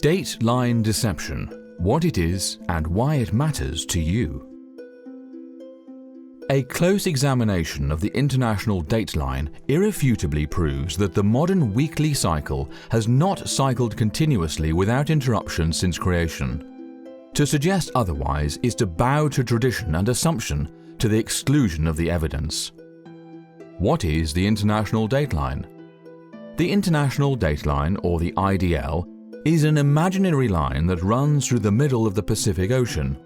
Dateline deception, what it is and why it matters to you. A close examination of the international dateline irrefutably proves that the modern weekly cycle has not cycled continuously without interruption since creation. To suggest otherwise is to bow to tradition and assumption to the exclusion of the evidence. What is the international dateline? The international dateline, or the IDL, is an imaginary line that runs through the middle of the Pacific Ocean.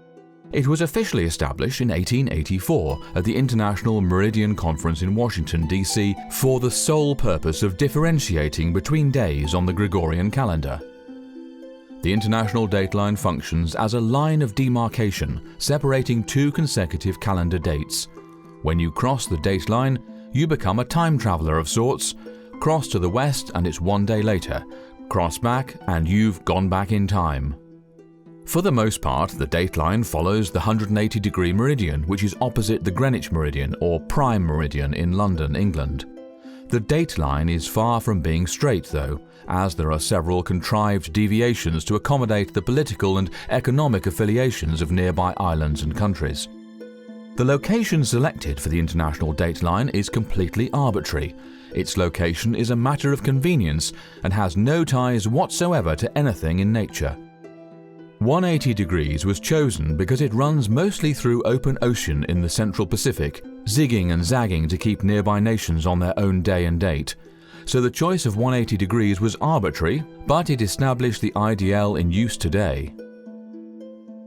It was officially established in 1884 at the International Meridian Conference in Washington, D.C. for the sole purpose of differentiating between days on the Gregorian calendar. The international dateline functions as a line of demarcation separating two consecutive calendar dates. When you cross the dateline, you become a time traveler of sorts. Cross to the west and it's 1 day later. Cross back and you've gone back in time. For the most part, the dateline follows the 180-degree meridian, which is opposite the Greenwich meridian or prime meridian in London, England. The dateline is far from being straight though, as there are several contrived deviations to accommodate the political and economic affiliations of nearby islands and countries. The location selected for the international dateline is completely arbitrary. Its location is a matter of convenience and has no ties whatsoever to anything in nature. 180 degrees was chosen because it runs mostly through open ocean in the central Pacific, zigging and zagging to keep nearby nations on their own day and date. So the choice of 180 degrees was arbitrary, but it established the IDL in use today.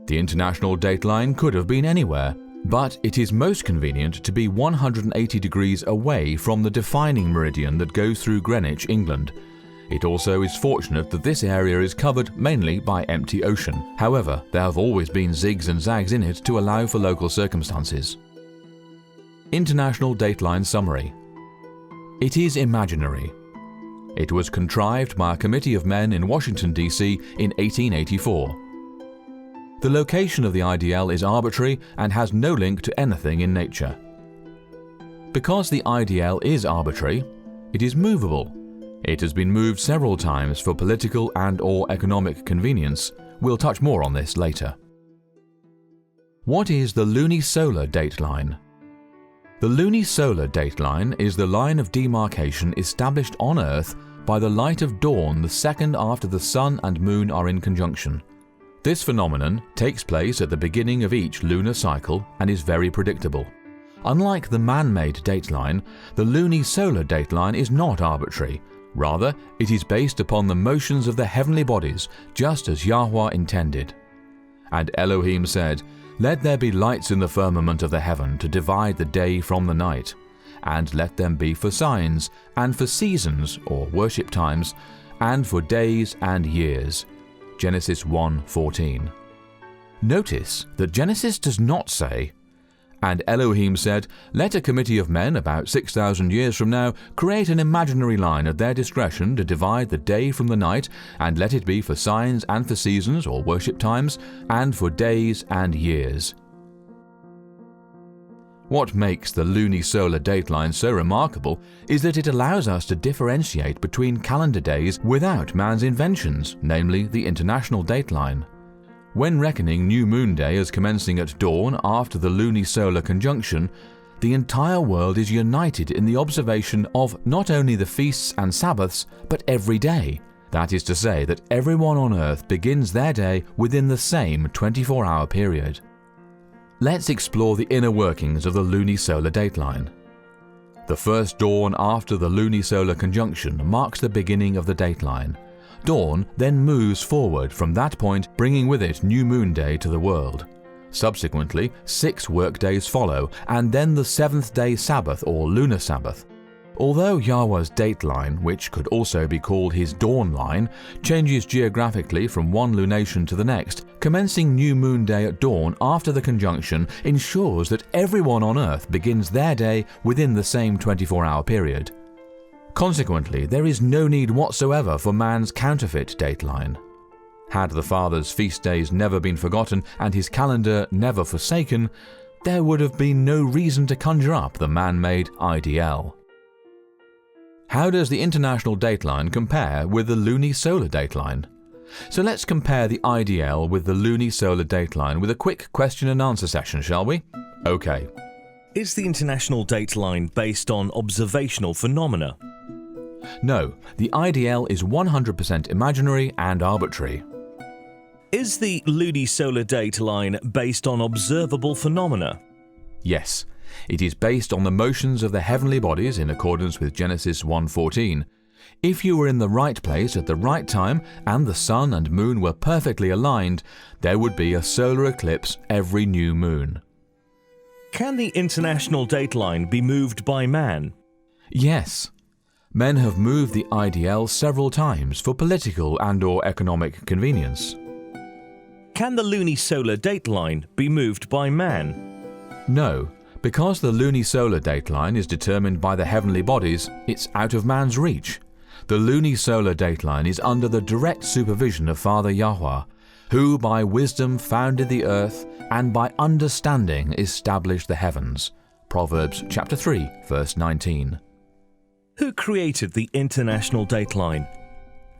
The international dateline could have been anywhere, but it is most convenient to be 180 degrees away from the defining meridian that goes through Greenwich, England. It also is fortunate that this area is covered mainly by empty ocean. However, there have always been zigs and zags in it to allow for local circumstances. International dateline summary. It is imaginary. It was contrived by a committee of men in Washington, D.C. in 1884. The location of the IDL is arbitrary and has no link to anything in nature. Because the IDL is arbitrary, it is movable. It has been moved several times for political and/or economic convenience. We'll touch more on this later. What is the lunisolar dateline? The lunisolar dateline is the line of demarcation established on Earth by the light of dawn the second after the Sun and Moon are in conjunction. This phenomenon takes place at the beginning of each lunar cycle and is very predictable. Unlike the man-made dateline, the lunisolar dateline is not arbitrary. Rather, it is based upon the motions of the heavenly bodies, just as Yahuwah intended. And Elohim said, "Let there be lights in the firmament of the heaven to divide the day from the night, and let them be for signs, and for seasons or worship times, and for days and years." Genesis 1:14. Notice that Genesis does not say, "And Elohim said, let a committee of men about 6,000 years from now create an imaginary line at their discretion to divide the day from the night, and let it be for signs and for seasons or worship times, and for days and years." What makes the lunisolar dateline so remarkable is that it allows us to differentiate between calendar days without man's inventions, namely the international dateline. When reckoning New Moon Day as commencing at dawn after the lunisolar conjunction, the entire world is united in the observation of not only the feasts and Sabbaths, but every day. That is to say that everyone on Earth begins their day within the same 24-hour period. Let's explore the inner workings of the lunisolar dateline. The first dawn after the lunisolar conjunction marks the beginning of the dateline. Dawn then moves forward from that point, bringing with it New Moon Day to the world. Subsequently, 6 workdays follow, and then the 7th-day Sabbath or lunar Sabbath. Although Yahuwah's dateline, which could also be called his dawn line, changes geographically from one lunation to the next, commencing New Moon Day at dawn after the conjunction ensures that everyone on Earth begins their day within the same 24-hour period. Consequently, there is no need whatsoever for man's counterfeit dateline. Had the Father's feast days never been forgotten and his calendar never forsaken, there would have been no reason to conjure up the man-made IDL. How does the international dateline compare with the lunisolar dateline? So let's compare the IDL with the lunisolar dateline with a quick question and answer session, shall we? Okay. Is the international dateline based on observational phenomena? No, the IDL is 100% imaginary and arbitrary. Is the lunisolar dateline based on observable phenomena? Yes, it is based on the motions of the heavenly bodies in accordance with Genesis 1:14. If you were in the right place at the right time and the sun and moon were perfectly aligned, there would be a solar eclipse every new moon. Can the international dateline be moved by man? Yes. Men have moved the IDL several times for political and/or economic convenience. Can the lunisolar dateline be moved by man? No, because the lunisolar dateline is determined by the heavenly bodies, it's out of man's reach. The lunisolar dateline is under the direct supervision of Father Yahuwah, who by wisdom founded the earth and by understanding established the heavens. Proverbs chapter 3, verse 19. Who created the international dateline?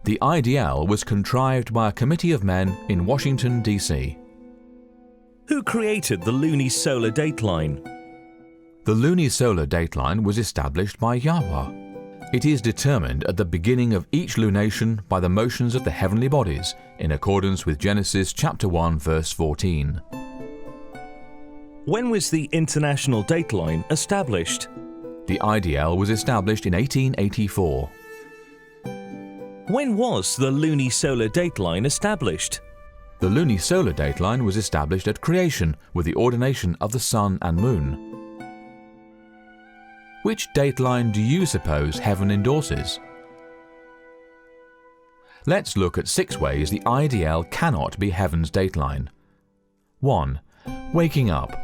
The IDL was contrived by a committee of men in Washington, D.C. Who created the lunisolar dateline? The lunisolar dateline was established by Yahuwah. It is determined at the beginning of each lunation by the motions of the heavenly bodies, in accordance with Genesis chapter 1, verse 14. When was the international dateline established? The IDL was established in 1884. When was the lunisolar dateline established? The lunisolar dateline was established at creation with the ordination of the sun and moon. Which dateline do you suppose heaven endorses? Let's look at 6 ways the IDL cannot be heaven's dateline. 1. Waking up.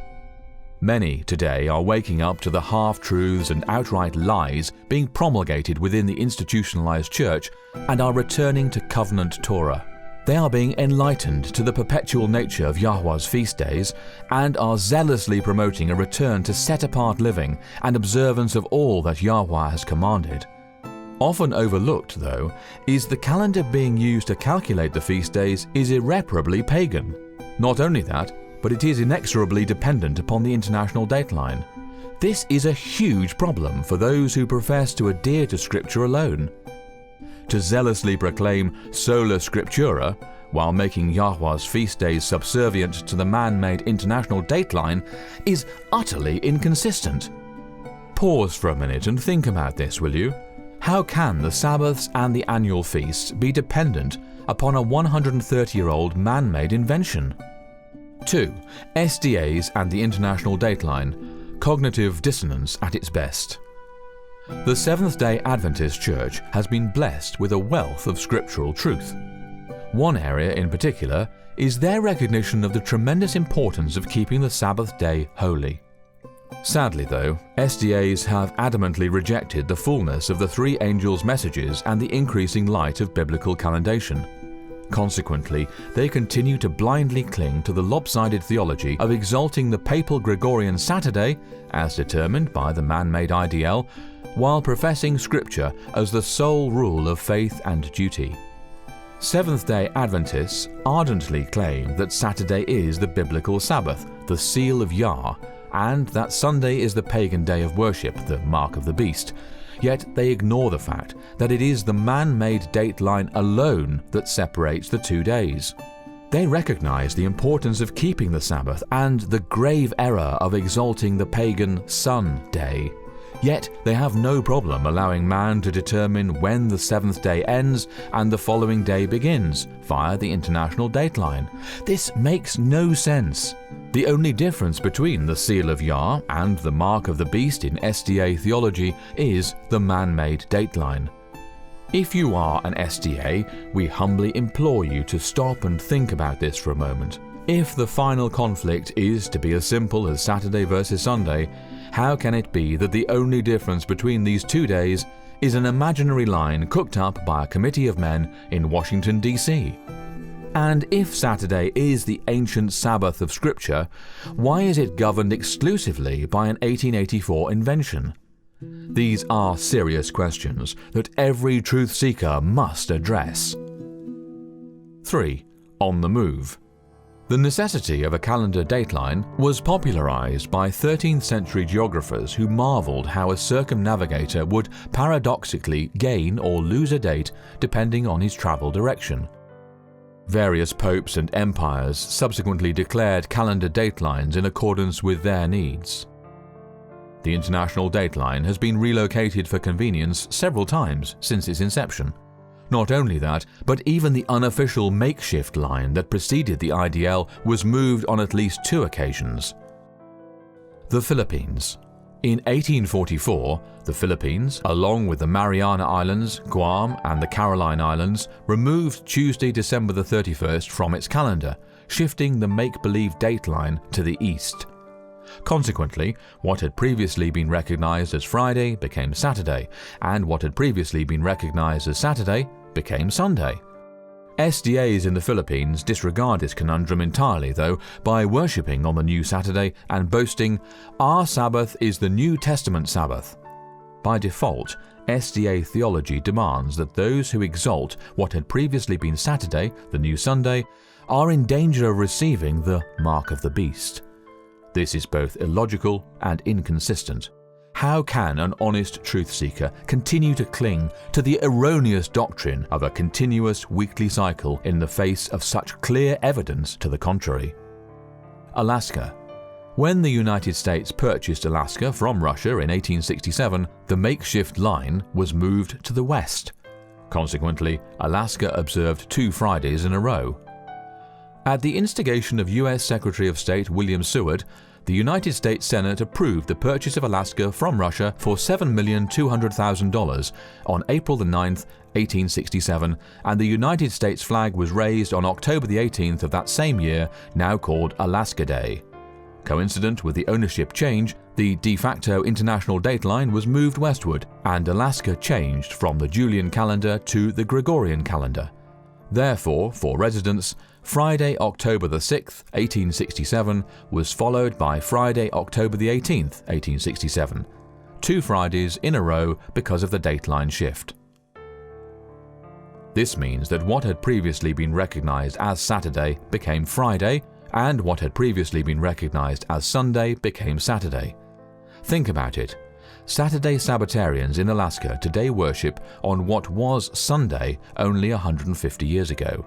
Many today are waking up to the half-truths and outright lies being promulgated within the institutionalized church and are returning to covenant Torah. They are being enlightened to the perpetual nature of Yahuwah's feast days and are zealously promoting a return to set-apart living and observance of all that Yahuwah has commanded. Often overlooked, though, is the calendar being used to calculate the feast days is irreparably pagan. Not only that, but it is inexorably dependent upon the international dateline. This is a huge problem for those who profess to adhere to Scripture alone. To zealously proclaim sola scriptura, while making Yahuwah's feast days subservient to the man-made international dateline, is utterly inconsistent. Pause for a minute and think about this, will you? How can the Sabbaths and the annual feasts be dependent upon a 130-year-old man-made invention? 2. SDAs and the international dateline. Cognitive dissonance at its best. The Seventh-day Adventist Church has been blessed with a wealth of scriptural truth. One area in particular is their recognition of the tremendous importance of keeping the Sabbath day holy. Sadly, though, SDAs have adamantly rejected the fullness of the 3 angels' messages and the increasing light of biblical calendation. Consequently, they continue to blindly cling to the lopsided theology of exalting the papal Gregorian Saturday, as determined by the man-made IDL, while professing Scripture as the sole rule of faith and duty. Seventh-day Adventists ardently claim that Saturday is the biblical Sabbath, the seal of Yah, and that Sunday is the pagan day of worship, the mark of the beast. Yet they ignore the fact that it is the man-made dateline alone that separates the 2 days. They recognize the importance of keeping the Sabbath and the grave error of exalting the pagan sun day. Yet they have no problem allowing man to determine when the 7th day ends and the following day begins via the international dateline. This makes no sense. The only difference between the seal of Yah and the mark of the beast in SDA theology is the man-made dateline. If you are an SDA, we humbly implore you to stop and think about this for a moment. If the final conflict is to be as simple as Saturday versus Sunday, how can it be that the only difference between these 2 days is an imaginary line cooked up by a committee of men in Washington, D.C.? And if Saturday is the ancient Sabbath of Scripture, why is it governed exclusively by an 1884 invention? These are serious questions that every truth seeker must address. 3. On the move. The necessity of a calendar dateline was popularized by 13th century geographers who marveled how a circumnavigator would paradoxically gain or lose a date depending on his travel direction. Various popes and empires subsequently declared calendar datelines in accordance with their needs. The international dateline has been relocated for convenience several times since its inception. Not only that, but even the unofficial makeshift line that preceded the IDL was moved on at least 2 occasions. The Philippines. In 1844, the Philippines, along with the Mariana Islands, Guam and the Caroline Islands, removed Tuesday, December the 31st from its calendar, shifting the make-believe dateline to the east. Consequently, what had previously been recognized as Friday became Saturday, and what had previously been recognized as Saturday became Sunday. SDAs in the Philippines disregard this conundrum entirely, though, by worshipping on the new Saturday and boasting, "Our Sabbath is the New Testament Sabbath." By default, SDA theology demands that those who exalt what had previously been Saturday, the new Sunday, are in danger of receiving the mark of the beast. This is both illogical and inconsistent. How can an honest truth seeker continue to cling to the erroneous doctrine of a continuous weekly cycle in the face of such clear evidence to the contrary? Alaska. When the United States purchased Alaska from Russia in 1867, the makeshift line was moved to the west. Consequently, Alaska observed 2 Fridays in a row. At the instigation of U.S. Secretary of State William Seward, the United States Senate approved the purchase of Alaska from Russia for $7,200,000 on April 9, 1867, and the United States flag was raised on October 18th of that same year, now called Alaska Day. Coincident with the ownership change, the de facto international dateline was moved westward, and Alaska changed from the Julian calendar to the Gregorian calendar. Therefore, for residents, Friday, October 6, 1867 was followed by Friday, October 18th, 1867, 2 Fridays in a row because of the dateline shift. This means that what had previously been recognized as Saturday became Friday, and what had previously been recognized as Sunday became Saturday. Think about it. Saturday Sabbatarians in Alaska today worship on what was Sunday only 150 years ago.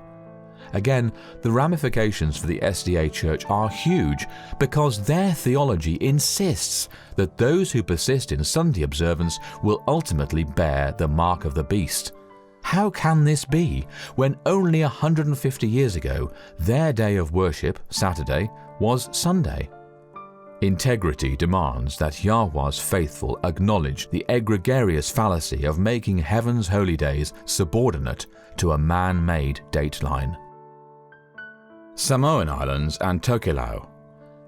Again, the ramifications for the SDA Church are huge because their theology insists that those who persist in Sunday observance will ultimately bear the mark of the beast. How can this be when only 150 years ago their day of worship, Saturday, was Sunday? Integrity demands that Yahuwahs faithful acknowledge the egregious fallacy of making heaven's holy days subordinate to a man-made dateline. Samoan Islands and Tokelau.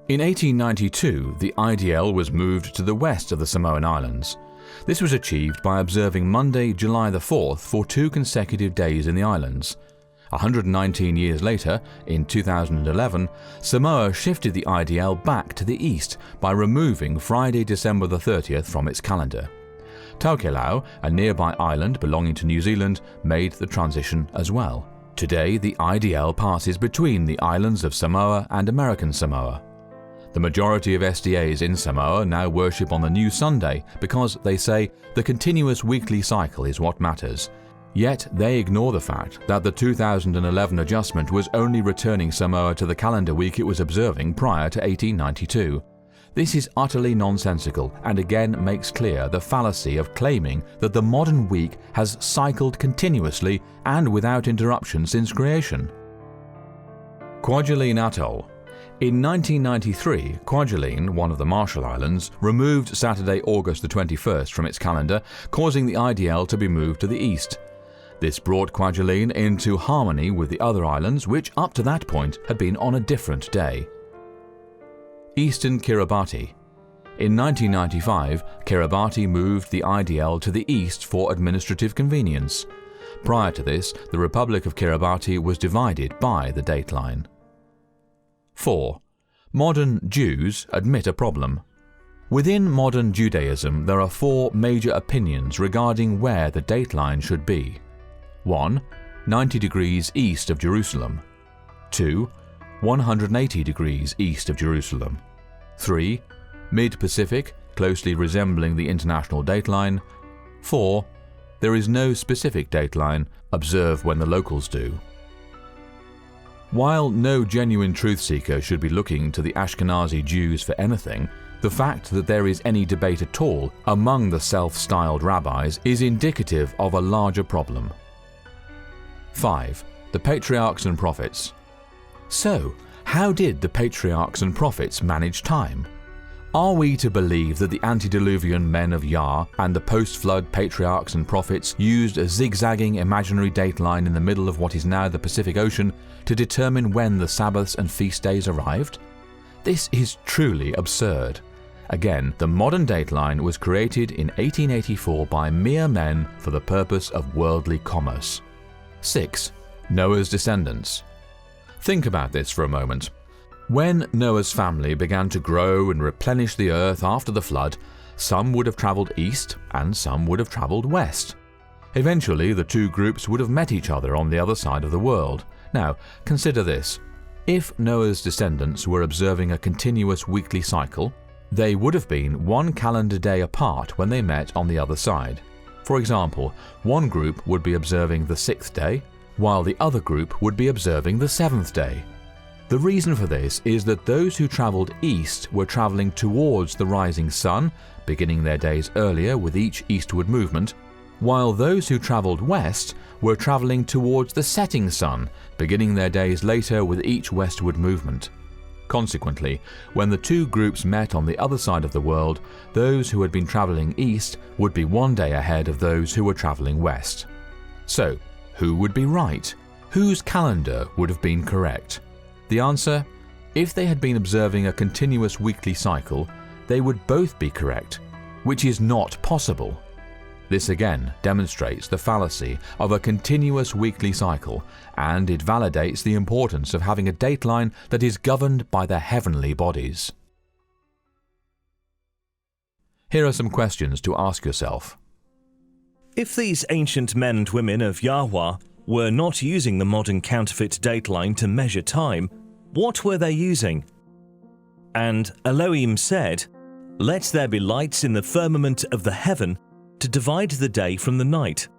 In 1892, the IDL was moved to the west of the Samoan Islands. This was achieved by observing Monday, July the 4th for 2 consecutive days in the islands. 119 years later, in 2011, Samoa shifted the IDL back to the east by removing Friday, December the 30th from its calendar. Tokelau, a nearby island belonging to New Zealand, made the transition as well. Today, the IDL passes between the islands of Samoa and American Samoa. The majority of SDAs in Samoa now worship on the new Sunday because they say the continuous weekly cycle is what matters. Yet they ignore the fact that the 2011 adjustment was only returning Samoa to the calendar week it was observing prior to 1892. This is utterly nonsensical and again makes clear the fallacy of claiming that the modern week has cycled continuously and without interruption since creation. Kwajalein Atoll. In 1993, Kwajalein, one of the Marshall Islands, removed Saturday, August the 21st from its calendar, causing the IDL to be moved to the east. This brought Kwajalein into harmony with the other islands, which up to that point had been on a different day. Eastern Kiribati. In 1995, Kiribati moved the IDL to the east for administrative convenience. Prior to this, the Republic of Kiribati was divided by the dateline. 4. Modern Jews admit a problem. Within modern Judaism, there are 4 major opinions regarding where the dateline should be. 1. 90 degrees east of Jerusalem. 2. 180 degrees east of Jerusalem. 3. Mid-Pacific, closely resembling the international dateline. 4. There is no specific dateline, observe when the locals do. While no genuine truth seeker should be looking to the Ashkenazi Jews for anything, the fact that there is any debate at all among the self-styled rabbis is indicative of a larger problem. 5. The Patriarchs and Prophets. So, how did the Patriarchs and Prophets manage time? Are we to believe that the antediluvian men of Yah and the post-flood Patriarchs and Prophets used a zigzagging imaginary dateline in the middle of what is now the Pacific Ocean to determine when the Sabbaths and feast days arrived? This is truly absurd. Again, the modern dateline was created in 1884 by mere men for the purpose of worldly commerce. 6. Noah's descendants. Think about this for a moment. When Noah's family began to grow and replenish the earth after the flood, some would have travelled east and some would have travelled west. Eventually, the two groups would have met each other on the other side of the world. Now, consider this. If Noah's descendants were observing a continuous weekly cycle, they would have been one calendar day apart when they met on the other side. For example, one group would be observing the 6th day, while the other group would be observing the 7th day. The reason for this is that those who travelled east were travelling towards the rising sun, beginning their days earlier with each eastward movement, while those who travelled west were travelling towards the setting sun, beginning their days later with each westward movement. Consequently, when the two groups met on the other side of the world, those who had been travelling east would be one day ahead of those who were travelling west. So, who would be right? Whose calendar would have been correct? The answer? If they had been observing a continuous weekly cycle, they would both be correct, which is not possible. This again demonstrates the fallacy of a continuous weekly cycle, and it validates the importance of having a dateline that is governed by the heavenly bodies. Here are some questions to ask yourself. If these ancient men and women of Yahuwah were not using the modern counterfeit dateline to measure time, what were they using? And Elohim said, "Let there be lights in the firmament of the heaven to divide the day from the night,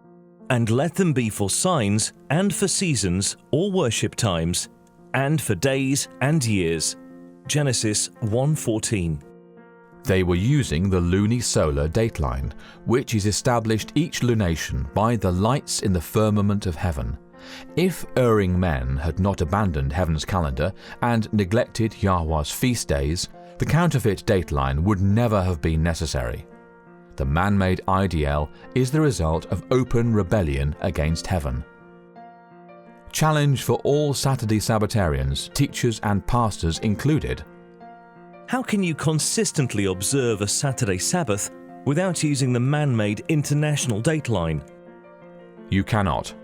and let them be for signs and for seasons or worship times, and for days and years." Genesis 1:14. They were using the lunisolar dateline, which is established each lunation by the lights in the firmament of heaven. If erring men had not abandoned heaven's calendar and neglected Yahuwah's feast days, the counterfeit dateline would never have been necessary. The man-made IDL is the result of open rebellion against heaven. Challenge for all Saturday Sabbatarians, teachers and pastors included. How can you consistently observe a Saturday Sabbath without using the man-made international dateline? You cannot.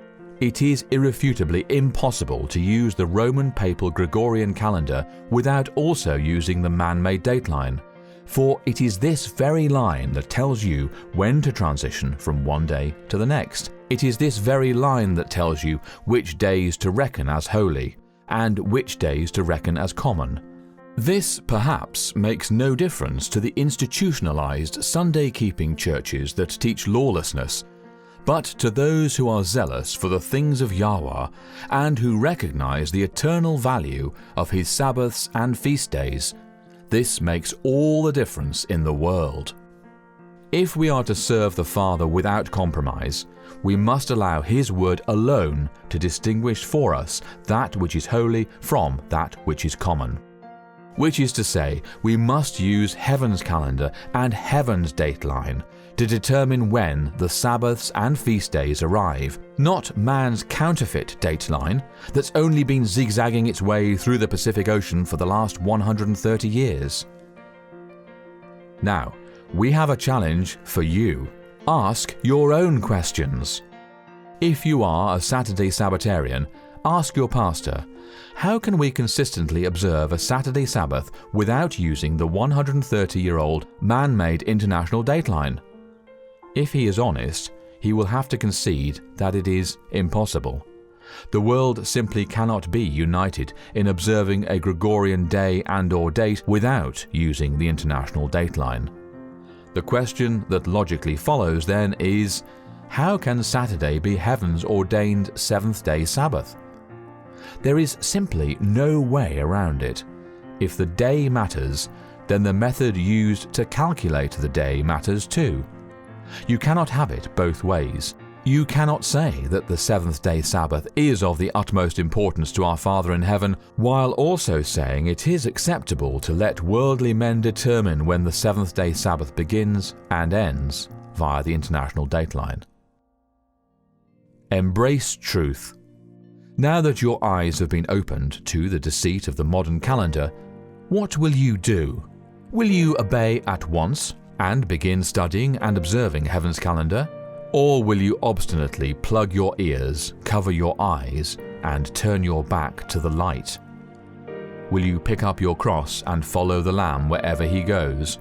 It is irrefutably impossible to use the Roman Papal Gregorian calendar without also using the man-made dateline, for it is this very line that tells you when to transition from one day to the next. It is this very line that tells you which days to reckon as holy and which days to reckon as common. This, perhaps, makes no difference to the institutionalized Sunday-keeping churches that teach lawlessness, but to those who are zealous for the things of Yahweh and who recognize the eternal value of His Sabbaths and feast days, this makes all the difference in the world. If we are to serve the Father without compromise, we must allow His word alone to distinguish for us that which is holy from that which is common. Which is to say, we must use heaven's calendar and heaven's dateline to determine when the Sabbaths and feast days arrive, not man's counterfeit dateline that's only been zigzagging its way through the Pacific Ocean for the last 130 years. Now, we have a challenge for you. Ask your own questions. If you are a Saturday Sabbatarian, ask your pastor, how can we consistently observe a Saturday Sabbath without using the 130-year-old man-made international dateline? If he is honest, he will have to concede that it is impossible. The world simply cannot be united in observing a Gregorian day and/or date without using the international dateline. The question that logically follows then is, how can Saturday be heaven's ordained seventh-day Sabbath? There is simply no way around it. If the day matters, then the method used to calculate the day matters too. You cannot have it both ways. You cannot say that the seventh-day Sabbath is of the utmost importance to our Father in heaven, while also saying it is acceptable to let worldly men determine when the seventh-day Sabbath begins and ends via the international dateline. Embrace truth. Now that your eyes have been opened to the deceit of the modern calendar, what will you do? Will you obey at once and begin studying and observing heaven's calendar? Or will you obstinately plug your ears, cover your eyes, and turn your back to the light? Will you pick up your cross and follow the Lamb wherever he goes?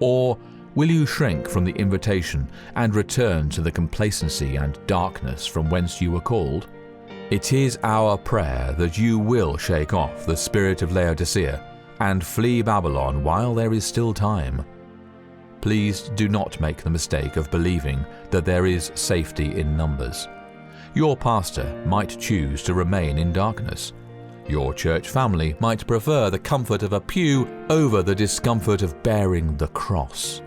Or will you shrink from the invitation and return to the complacency and darkness from whence you were called? It is our prayer that you will shake off the spirit of Laodicea and flee Babylon while there is still time. Please do not make the mistake of believing that there is safety in numbers. Your pastor might choose to remain in darkness. Your church family might prefer the comfort of a pew over the discomfort of bearing the cross.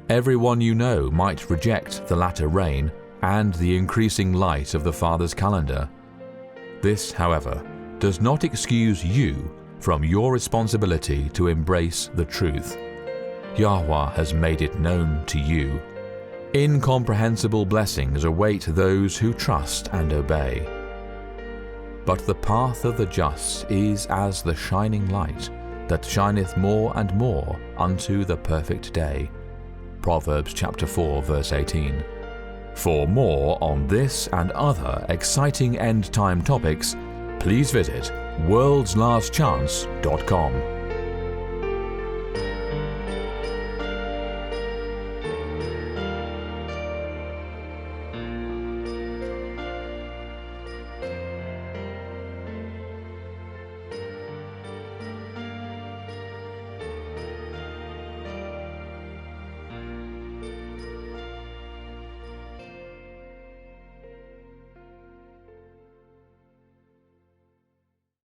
Everyone you know might reject the latter rain and the increasing light of the Father's calendar. This, however, does not excuse you from your responsibility to embrace the truth. Yahuwah has made it known to you. Incomprehensible blessings await those who trust and obey. But the path of the just is as the shining light that shineth more and more unto the perfect day. Proverbs chapter 4 verse 18. For more on this and other exciting end-time topics, please visit worldslastchance.com.